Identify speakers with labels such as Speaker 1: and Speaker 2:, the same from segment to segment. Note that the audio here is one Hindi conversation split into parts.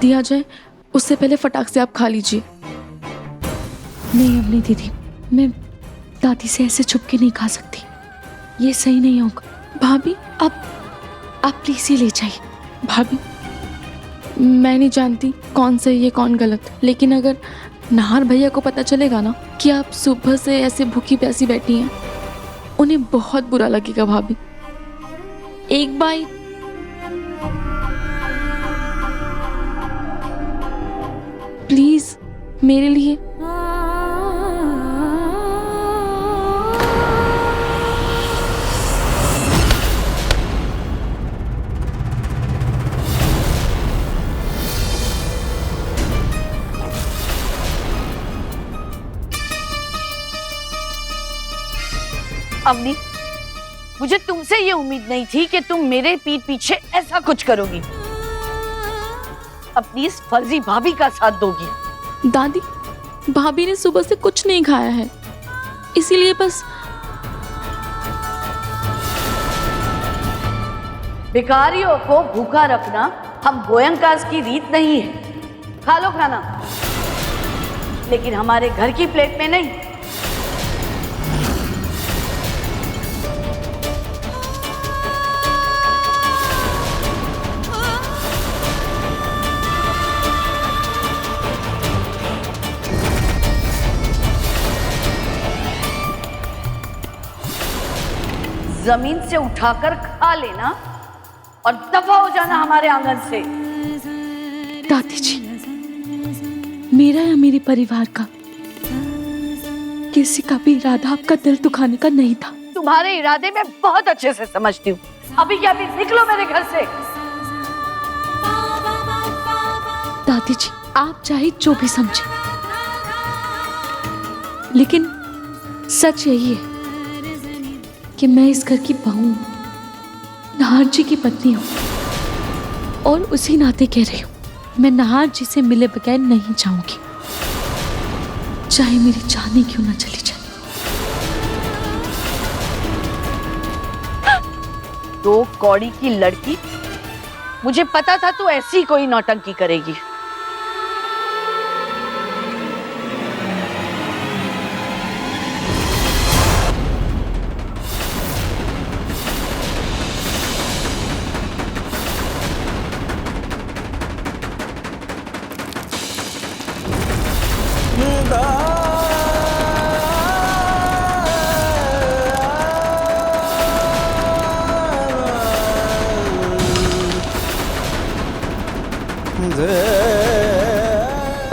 Speaker 1: दादी आ जाए उससे पहले फटाक से आप खा लीजिए। नहीं अब नहीं दीदी, मैं दादी से ऐसे छुप के नहीं खा सकती, ये सही नहीं होगा। भाभी आप प्लीज ही ले जाइए। भाभी मैं नहीं जानती कौन सही है कौन गलत, लेकिन अगर नाहर भैया को पता चलेगा ना कि आप सुबह से ऐसे भूखी प्यासी बैठी हैं, उन्हें बहुत बुरा लगेगा। भाभी एक बाइट, प्लीज मेरे लिए।
Speaker 2: अवनी, मुझे तुमसे ये उम्मीद नहीं थी कि तुम मेरे पीठ पीछे ऐसा कुछ करोगी, अपनी इस फर्जी भाभी का साथ दोगी।
Speaker 1: दादी भाभी ने सुबह से कुछ नहीं खाया है, इसीलिए बस।
Speaker 2: भिखारियों को भूखा रखना हम गोयंकास की रीत नहीं है। खा लो खाना, लेकिन हमारे घर की प्लेट में नहीं। जमीन से उठाकर खा लेना और दफा हो जाना हमारे आंगन से।
Speaker 1: दादी जी, मेरा या मेरे परिवार का किसी का भी इरादा आपका दिल दुखाने का नहीं था।
Speaker 2: तुम्हारे इरादे मैं बहुत अच्छे से समझती हूँ। अभी क्या अभी निकलो मेरे घर से।
Speaker 1: दादी जी आप चाहे जो भी समझे, लेकिन सच यही है कि मैं इस घर की बहू हूं, नाहर जी की पत्नी हूं, और उसी नाते कह रही हूं, मैं नाहर जी से मिले बगैर नहीं जाऊंगी, चाहे मेरी जान ही क्यों ना चली जाए।
Speaker 2: दो कौड़ी की लड़की, मुझे पता था तू ऐसी कोई नौटंकी करेगी।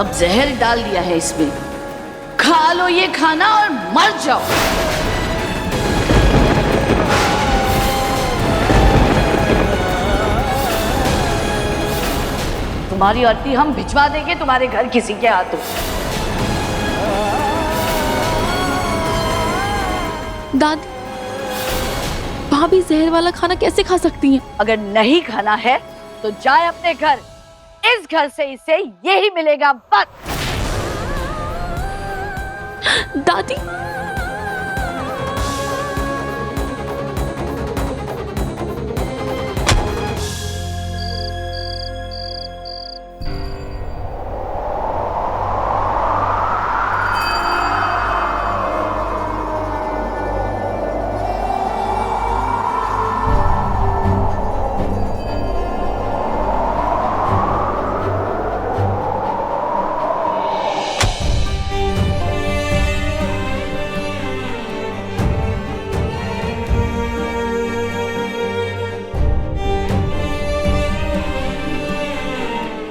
Speaker 2: अब जहर डाल दिया है इसमें, खा लो ये खाना और मर जाओ। तुम्हारी अर्थी हम भिजवा देंगे तुम्हारे घर किसी के हाथों।
Speaker 1: दादी भाभी जहर वाला खाना कैसे खा सकती हैं?
Speaker 2: अगर नहीं खाना है तो जाए अपने घर, इस घर से इसे यही मिलेगा बस।
Speaker 1: दादी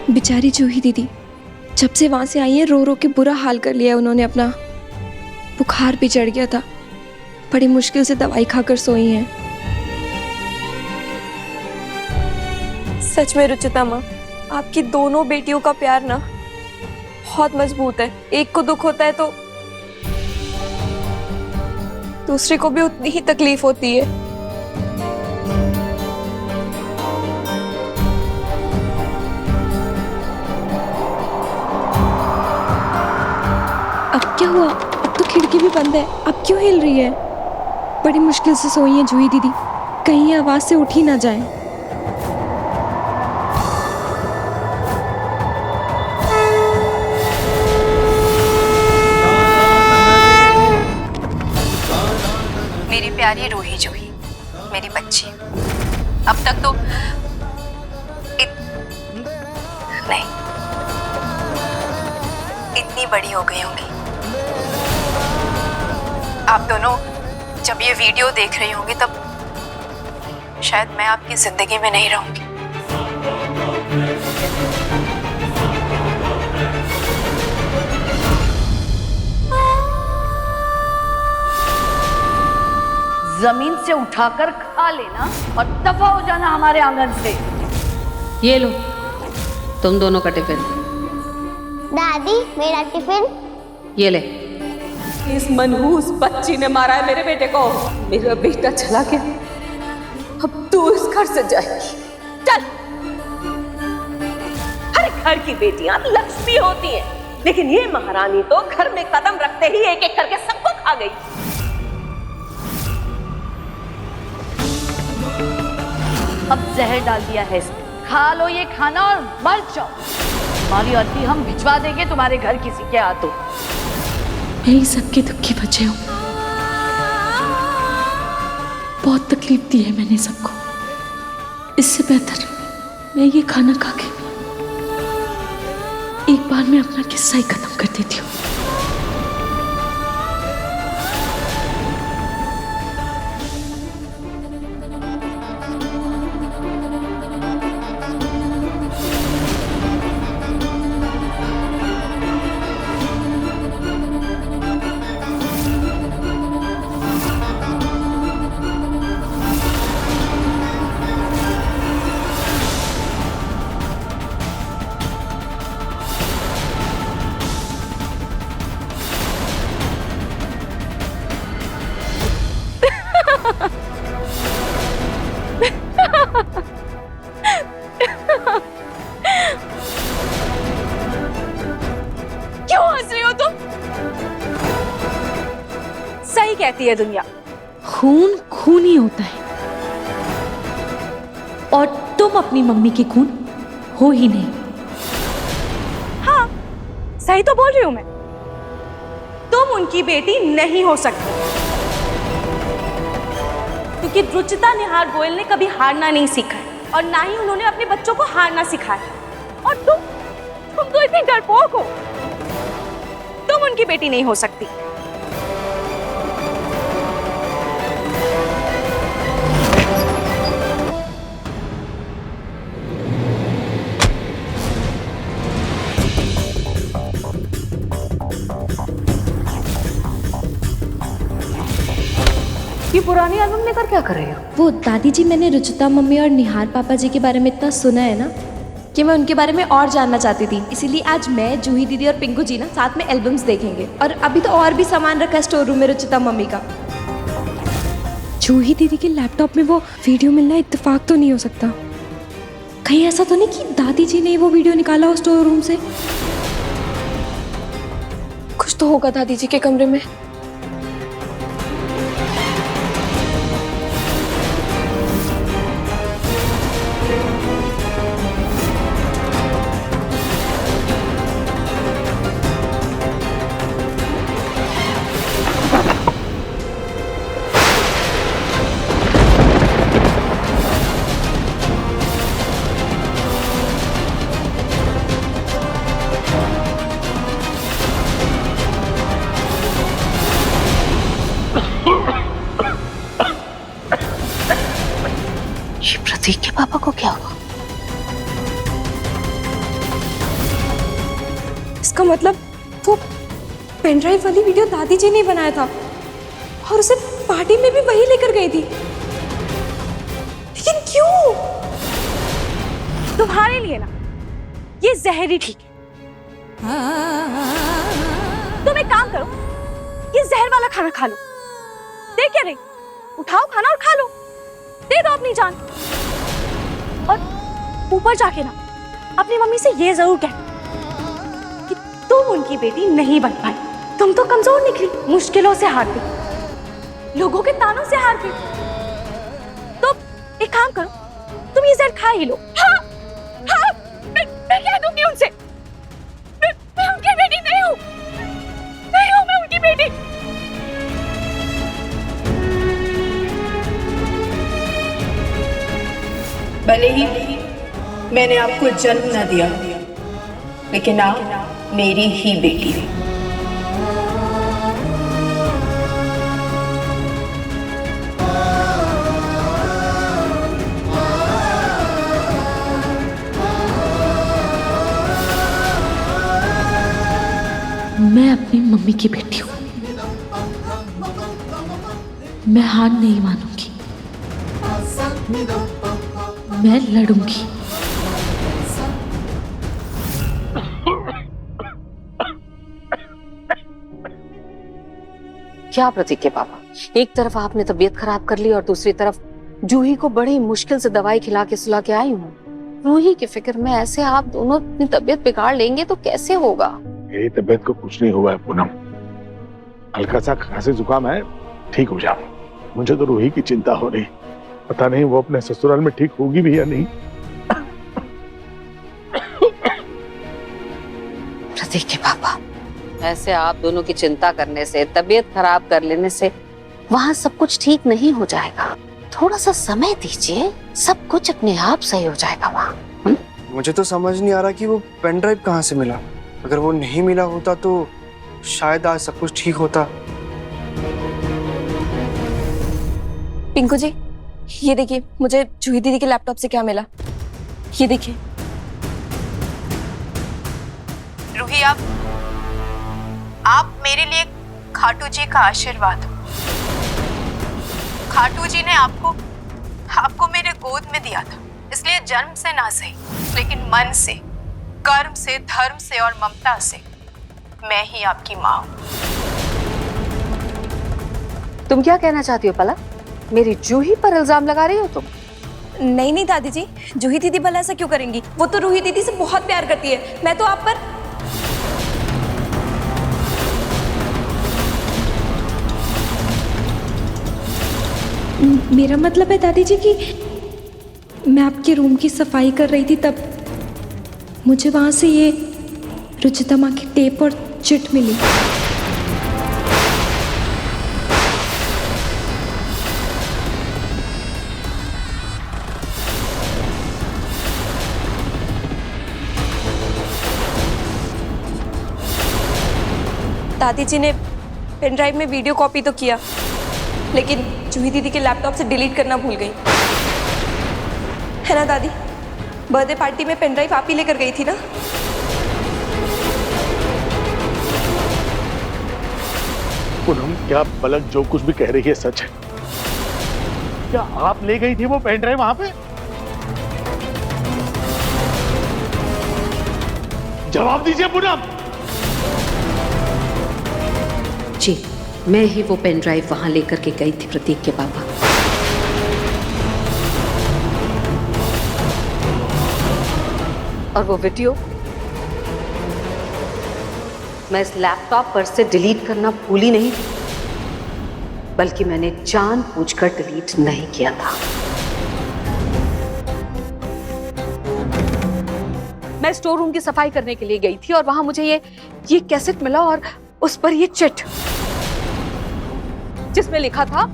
Speaker 3: बेचारी जूही दीदी जब से वहां से आई है रो रो के बुरा हाल कर लिया उन्होंने अपना। बुखार भी चढ़ गया था, बड़ी मुश्किल से दवाई खाकर सोई हैं। सच में रुचिता माँ, आपकी दोनों बेटियों का प्यार ना बहुत मजबूत है। एक को दुख होता है तो दूसरे को भी उतनी ही तकलीफ होती है। अब क्या हुआ? अब तो खिड़की भी बंद है, अब क्यों हिल रही है? बड़ी मुश्किल से सोई है जूही दीदी, कहीं आवाज से उठ ही ना जाए। बेचारी रूही जूही, मेरी बच्ची अब तक तो नहीं, इतनी बड़ी हो गई होंगी। आप दोनों जब ये वीडियो देख रही होंगी तब शायद मैं आपकी जिंदगी में नहीं रहूंगी।
Speaker 2: जमीन से उठाकर खा लेना और दफा हो जाना हमारे आंगन से।
Speaker 4: ये लो तुम दोनों का टिफिन।
Speaker 5: दादी मेरा टिफिन।
Speaker 4: ये ले।
Speaker 6: इस मनहूस बच्ची ने मारा है मेरे बेटे को। मेरा बेटा चला गया, अब तू इस घर से जाएगी। चल। हर घर की बेटियां लक्ष्मी होती हैं, लेकिन ये महारानी तो घर में कदम रखते ही एक एक करके सबको खा गई।
Speaker 2: अब जहर डाल दिया है इसमें, खा लो ये खाना और मर जाओ। तुम्हारी अर्थी हम भिजवा देंगे तुम्हारे घर किसी के हाथों।
Speaker 1: मैं ही सबके दुख की वजह हूँ। बहुत तकलीफ दी है मैंने सबको। इससे बेहतर मैं ये खाना खा के एक बार में अपना किस्सा ही खत्म कर देती हूँ। क्यों हंस रही हो तुम? सही कहती है दुनिया, खून खून ही होता है और तुम अपनी मम्मी की खून हो ही नहीं।
Speaker 7: हाँ, सही तो बोल रही हूं मैं। तुम उनकी बेटी नहीं हो सकती, क्योंकि रुचिता निहार गोयल ने कभी हारना नहीं सीखा है और ना ही उन्होंने अपने बच्चों को हारना सिखाया। और तुम तो इतनी डरपोक हो, तुम उनकी बेटी नहीं हो सकती।
Speaker 4: ये पुरानी एल्बम लेकर क्या कर रही हो?
Speaker 3: वो दादी जी, मैंने रुचिता मम्मी और निहार पापा जी के बारे में इतना सुना है ना कि मैं उनके बारे में और जानना चाहती थी। इसीलिए आज मैं, जूही दीदी और पिंकू जी ना साथ में एल्बम्स देखेंगे। और अभी तो और भी सामान रखा है स्टोर रूम में रुचिता मम्मी का। जूही दीदी के लैपटॉप में वो वीडियो मिलना इत्तेफाक तो नहीं हो सकता। कहीं ऐसा तो नहीं कि दादी जी ने वो वीडियो निकाला हो स्टोर रूम से? कुछ तो होगा दादी जी के कमरे में।
Speaker 4: प्रतीक के पापा को क्या हुआ?
Speaker 3: इसका मतलब वो पेनड्राइव वाली वीडियो दादी जी ने बनाया था और उसे पार्टी में भी वही लेकर गई थी। लेकिन क्यों?
Speaker 7: तुम्हारे लिए ना ये जहर ही ठीक है। तुम एक काम करो, ये जहर वाला खाना खा लो। देख क्या रही, उठाओ खाना और खा लो। दे दो अपनी जान। और ऊपर जाके ना अपनी मम्मी से ये जरूर कहना कि तुम उनकी बेटी नहीं बन पाई। तुम तो कमजोर निकली, मुश्किलों से हार गई, लोगों के तानों से हार गई। तो एक काम करो, तुम ये जहर खा ही लो। हाँ, हाँ, मैं कह दूंगी उनसे, मैं उनकी बेटी नहीं हूँ, नहीं हूँ मैं उनकी बेटी।
Speaker 8: भले ही मैंने आपको जन्म न दिया, लेकिन आप मेरी ही बेटी हैं।
Speaker 1: मैं अपनी मम्मी की बेटी हूं। मैं हार नहीं मानूंगी, मैं लड़ूंगी।
Speaker 4: क्या प्रतीक के पापा, एक तरफ आपने तबीयत खराब कर ली और दूसरी तरफ जूही को बड़ी मुश्किल से दवाई खिला के सुला के आई हूँ। रूही की फिक्र में ऐसे आप दोनों अपनी तबीयत बिगाड़ लेंगे तो कैसे होगा?
Speaker 9: मेरी तबीयत को कुछ नहीं हुआ है पूनम, हल्का सा खांसी जुकाम है, ठीक हो जाओ। मुझे तो रूही की चिंता हो रही, पता नहीं वो अपने ससुराल में ठीक होगी भी या नहीं।
Speaker 4: प्रतीक के पापा, ऐसे आप दोनों की चिंता करने से, तबीयत खराब कर लेने से वहां सब कुछ ठीक नहीं हो जाएगा। थोड़ा सा समय दीजिए, सब कुछ अपने आप सही हो जाएगा वहाँ।
Speaker 10: मुझे तो समझ नहीं आ रहा कि वो पेन ड्राइव कहाँ से मिला। अगर वो नहीं मिला होता तो शायद आज सब कुछ ठीक होता।
Speaker 3: पिंकू जी, ये देखिए मुझे जूही दीदी के लैपटॉप से क्या मिला। ये देखिए।
Speaker 8: रूही, आप मेरे लिए खाटू जी का आशीर्वाद हो। खाटू जी ने आपको मेरे गोद में दिया था, इसलिए जन्म से ना सही, लेकिन मन से, कर्म से, धर्म से और ममता से मैं ही आपकी माँ हूँ।
Speaker 4: तुम क्या कहना चाहती हो पलक? मेरी जूही पर इल्जाम लगा रही हो तुम?
Speaker 3: नहीं नहीं दादी जी, जूही दीदी भला ऐसा क्यों करेंगी? वो तो रूही दीदी से बहुत प्यार करती है। मैं तो आप पर मेरा मतलब है दादी जी कि मैं आपके रूम की सफाई कर रही थी, तब मुझे वहां से ये रुचिता माँ की टेप और चिट मिली। दादी जी ने पेन ड्राइव में वीडियो कॉपी तो किया, लेकिन जूही दीदी के लैपटॉप से डिलीट करना भूल गई, है ना दादी? बर्थडे पार्टी में पेन ड्राइव आप ही लेकर गई थी ना?
Speaker 9: पूनम, क्या पलक जो कुछ भी कह रही है सच है? क्या आप ले गई थी वो पेन ड्राइव वहां पे? जवाब दीजिए पूनम।
Speaker 4: जी, मैं ही वो पेन ड्राइव वहां लेकर के गई थी प्रतीक के पापा। और वो वीडियो मैं इस लैपटॉप पर से डिलीट करना भूली नहीं थी, बल्कि मैंने जानबूझकर डिलीट नहीं किया था। मैं स्टोर रूम की सफाई करने के लिए गई थी और वहां मुझे ये कैसेट मिला और उस पर ये चिट, जिसमें लिखा था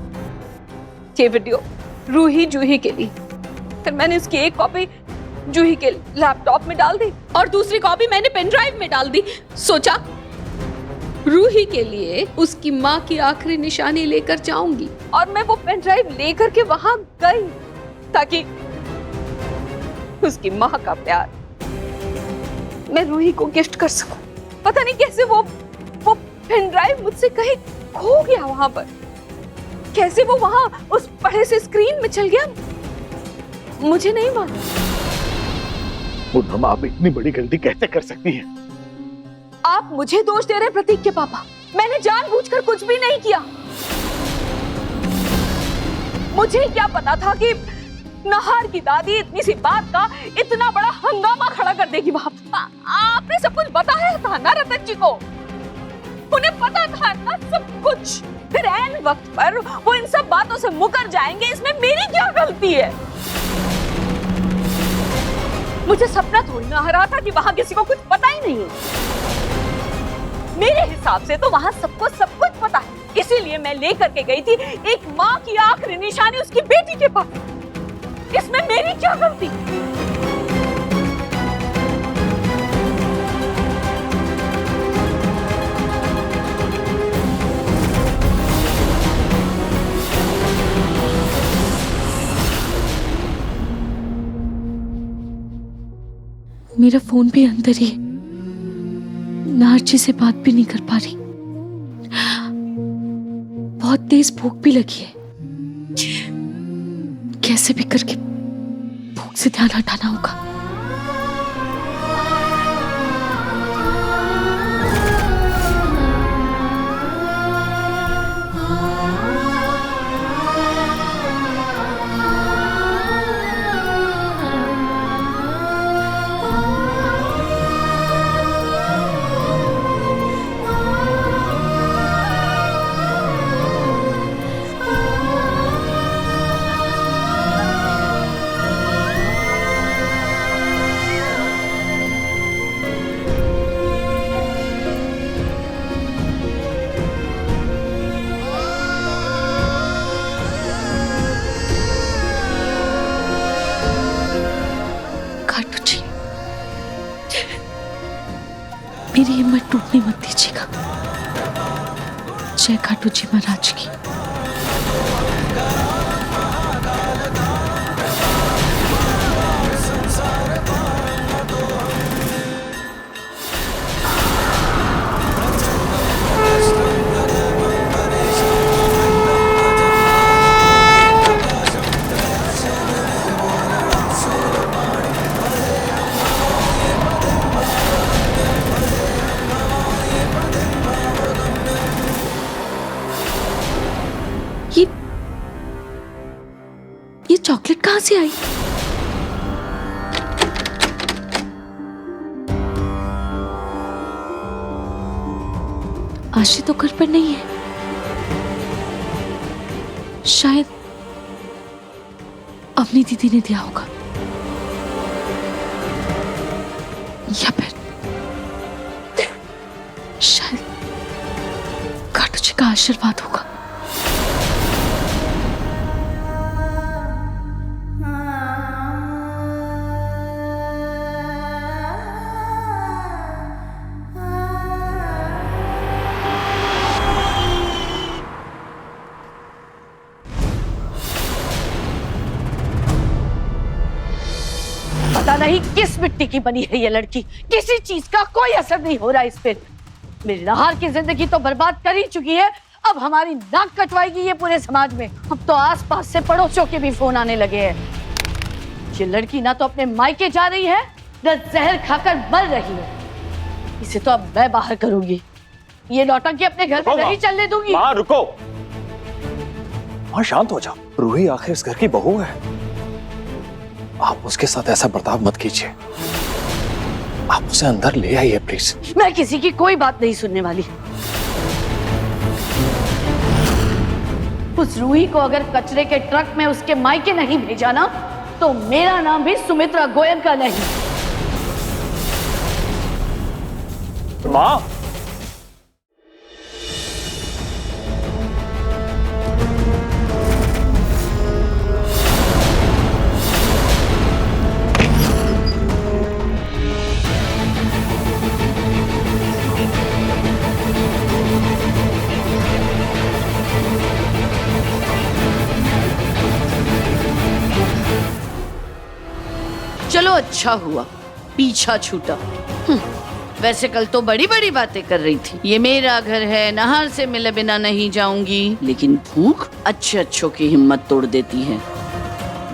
Speaker 4: ये वीडियो रूही जूही के लिए। फिर मैंने इसकी एक कॉपी जूही के लैपटॉप में डाल दी और दूसरी कॉपी मैंने पेन ड्राइव में डाल दी। सोचा रूही के लिए उसकी माँ की आखिरी निशानी लेकर जाऊंगी, और मैं वो पेन ड्राइव लेकर के वहां गई ताकि उसकी माँ का प्यार मैं रूही को गिफ्ट कर सकूं। पता नहीं कैसे वो पेन ड्राइव मुझसे कहीं खो गया वहां पर। कैसे वो वहां उस बड़े से स्क्रीन में चल गया, मुझे नहीं मालूम।
Speaker 9: पूनम, आप इतनी बड़ी गलती कैसे कर सकती हैं?
Speaker 7: आप मुझे दोष दे रहे हैं प्रतीक के पापा। मैंने जानबूझकर कुछ भी नहीं किया। मुझे क्या पता था कि नहार की दादी इतनी सी बात का इतना बड़ा हंगामा खड़ा कर देगी वहां। आपने सब कुछ बताया था ना रतन जी को? उन्हें पता था ना सब कुछ। फिर ऐन वक्त पर वो इन सब बातों से मुकर जाएंगे, इसमें मेरी क्या गलती है? मुझे सपना थोड़ी ना आ रहा था कि वहां किसी को कुछ पता ही नहीं है। मेरे हिसाब से तो वहां सबको सब कुछ पता है, इसीलिए मैं लेकर के गई थी एक माँ की आखिरी निशानी उसकी बेटी के पास। इसमें मेरी क्या गलती?
Speaker 1: मेरा फोन भी अंदर ही है, मैं आर्ची से बात भी नहीं कर पा रही। बहुत तेज भूख भी लगी है, कैसे भी करके भूख से ध्यान हटाना होगा। मेरी हिम्मत टूटने मत दीजिएगा। जय खाटू जी महाराज की। ये चॉकलेट कहां से आई? आशी तो घर पर नहीं है, शायद अपनी दीदी ने दिया होगा, या फिर शायद खाटू जी का आशीर्वाद होगा।
Speaker 2: पता नहीं किस मिट्टी की बनी है ये लड़की, किसी चीज का कोई असर नहीं हो रहा इस पे। मेरी नहार की जिंदगी तो बर्बाद कर ही चुकी है, अब हमारी नाक कटवाएगी ये पूरे समाज में। अब तो आसपास से पड़ोसियों के भी फोन आने लगे हैं। ये लड़की ना तो अपने मायके जा रही है, न जहर खाकर मर रही है। इसे तो अब मैं बाहर करूंगी, ये नौटंकी अपने घर में नहीं चलने दूंगी।
Speaker 11: माँ रुको, माँ शांत हो जाओ। रूही आखिर इस घर की बहू है, आप उसके साथ ऐसा बर्ताव मत कीजिए। आप उसे अंदर ले आइए प्लीज।
Speaker 2: मैं किसी की कोई बात नहीं सुनने वाली। उस रूही को अगर कचरे के ट्रक में उसके मायके नहीं भेजा ना, तो मेरा नाम भी सुमित्रा गोयनका नहीं।
Speaker 11: माँ
Speaker 2: चलो अच्छा हुआ पीछा छूटा। वैसे कल तो बड़ी बड़ी बातें कर रही थी, ये मेरा घर है, नहार से मिले बिना नहीं जाऊंगी, लेकिन भूख अच्छे अच्छों की हिम्मत तोड़ देती है।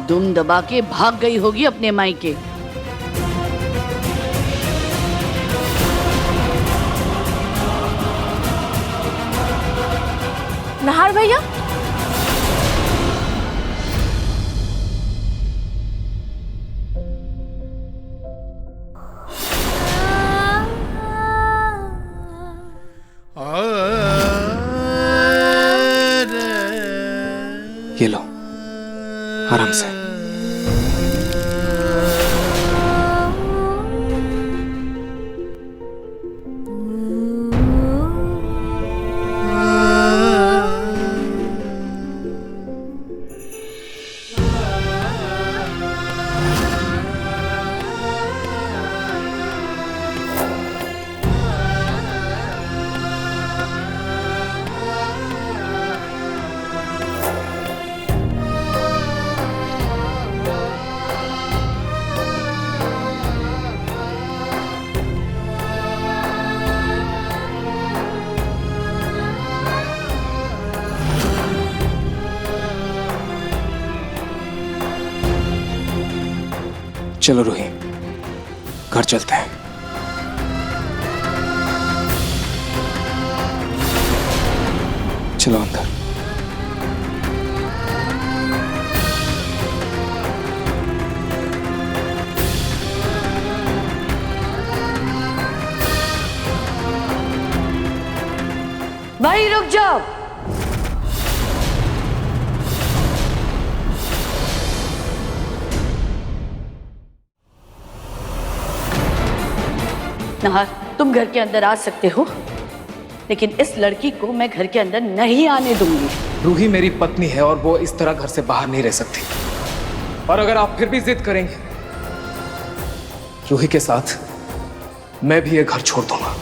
Speaker 2: दुम दबा के भाग गई होगी अपने मायके।
Speaker 7: नहार भैया,
Speaker 10: ये लो आराम से।
Speaker 11: चलो रूही, घर चलते हैं। चलो अंदर।
Speaker 2: वहीं रुक जाओ। नहार, तुम घर के अंदर आ सकते हो, लेकिन इस लड़की को मैं घर के अंदर नहीं आने दूंगी।
Speaker 11: रूही मेरी पत्नी है और वो इस तरह घर से बाहर नहीं रह सकती। और अगर आप फिर भी जिद करेंगे, रूही के साथ मैं भी ये घर छोड़ दूंगा।